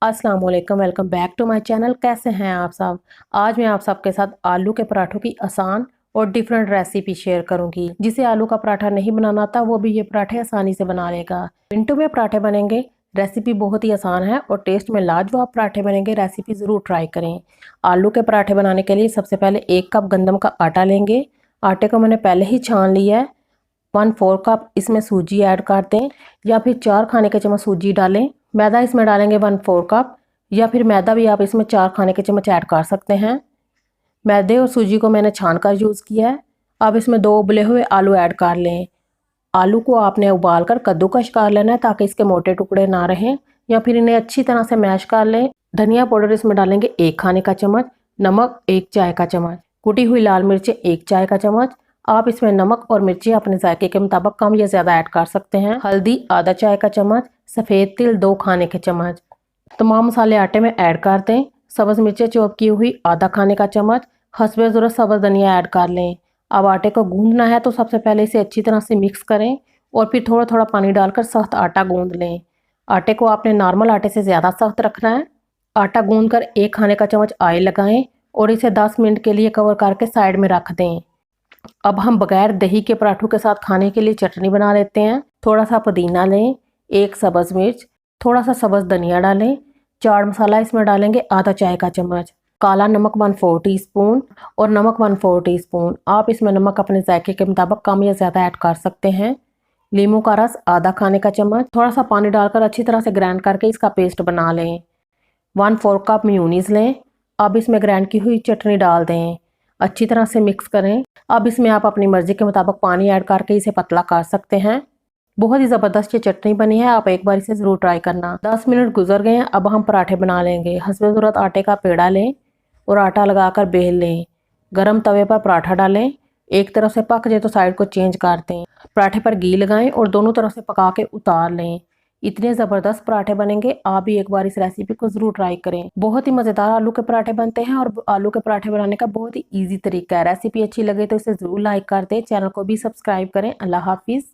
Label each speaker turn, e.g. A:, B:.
A: अस्सलाम वालेकुम, welcome back to my channel. कैसे हैं आप सब। आज मैं आप सबके साथ आलू के पराठों की आसान और डिफरेंट रेसिपी शेयर करूंगी। जिसे आलू का पराठा नहीं बनाना आता वो भी ये पराठे आसानी से बना लेगा। मिनटों में पराठे बनेंगे। रेसिपी बहुत ही आसान है और टेस्ट में लाजवाब पराठे बनेंगे। रेसिपी ज़रूर ट्राई करें। आलू के पराठे बनाने के लिए सबसे पहले 1 कप गंदम का आटा लेंगे। आटे को मैंने पहले ही छान लिया है। 1/4 कप इसमें सूजी ऐड कर दें या फिर 4 खाने के चम्मच सूजी डालें। मैदा इसमें डालेंगे 1/4 कप या फिर मैदा भी आप इसमें 4 खाने के चम्मच ऐड कर सकते हैं। मैदे और सूजी को मैंने छान कर यूज़ किया है। अब इसमें 2 उबले हुए आलू ऐड कर लें। आलू को आपने उबाल कर कद्दूकस कर लेना है ताकि इसके मोटे टुकड़े ना रहें, या फिर इन्हें अच्छी तरह से मैश कर लें। धनिया पाउडर इसमें डालेंगे 1 खाने का चम्मच, नमक 1 चाय का चम्मच, कुटी हुई लाल मिर्चें 1 चाय का चम्मच। आप इसमें नमक और मिर्ची अपने जायके के मुताबिक कम या ज़्यादा ऐड कर सकते हैं। हल्दी आधा चाय का चम्मच, सफ़ेद तिल 2 खाने के चम्मच। तमाम मसाले आटे में ऐड कर दें। सब्ज़ मिर्चें चॉप की हुई आधा खाने का चम्मच, हस्बे ज़रूरत सब्ज़ धनिया ऐड कर लें। अब आटे को गूंदना है तो सबसे पहले इसे अच्छी तरह से मिक्स करें और फिर थोड़ा थोड़ा पानी डालकर सख्त आटा गूंद लें। आटे को आपने नॉर्मल आटे से ज़्यादा सख्त रखना है। आटा गूंद कर 1 खाने का चम्मच ऑयल लगाएं और इसे 10 मिनट के लिए कवर करके साइड में रख दें। अब हम बगैर दही के पराठों के साथ खाने के लिए चटनी बना लेते हैं। थोड़ा सा पुदीना लें, 1 सब्ज़ मिर्च, थोड़ा सा सब्ज़ धनिया डालें। चाट मसाला इसमें डालेंगे आधा चाय का चम्मच, काला नमक 1/4 टीस्पून और नमक 1/4 टीस्पून। आप इसमें नमक अपने जायके के मुताबिक कम या ज़्यादा ऐड कर सकते हैं। नींबू का रस आधा खाने का चम्मच। थोड़ा सा पानी डालकर अच्छी तरह से ग्राइंड करके इसका पेस्ट बना लें। 1/4 कप मेयोनीज लें। अब इसमें ग्राइंड की हुई चटनी डाल दें। अच्छी तरह से मिक्स करें। अब इसमें आप अपनी मर्ज़ी के मुताबिक पानी ऐड करके इसे पतला कर सकते हैं। बहुत ही ज़बरदस्त ये चटनी बनी है, आप एक बार इसे ज़रूर ट्राई करना। 10 मिनट गुजर गए हैं। अब हम पराठे बना लेंगे। हस्बे ज़रूरत आटे का पेड़ा लें और आटा लगाकर बेल लें। गरम तवे पर पराठा डालें। एक तरफ से पक जाए तो साइड को चेंज कर दें। पराठे पर घी लगाएं और दोनों तरफ से पका के उतार लें। इतने ज़बरदस्त पराठे बनेंगे, आप भी एक बार इस रेसिपी को ज़रूर ट्राई करें। बहुत ही मज़ेदार आलू के पराठे बनते हैं और आलू के पराठे बनाने का बहुत ही ईजी तरीका है। रेसिपी अच्छी लगे तो इसे ज़रूर लाइक कर दें, चैनल को भी सब्सक्राइब करें। अल्लाह हाफिज़।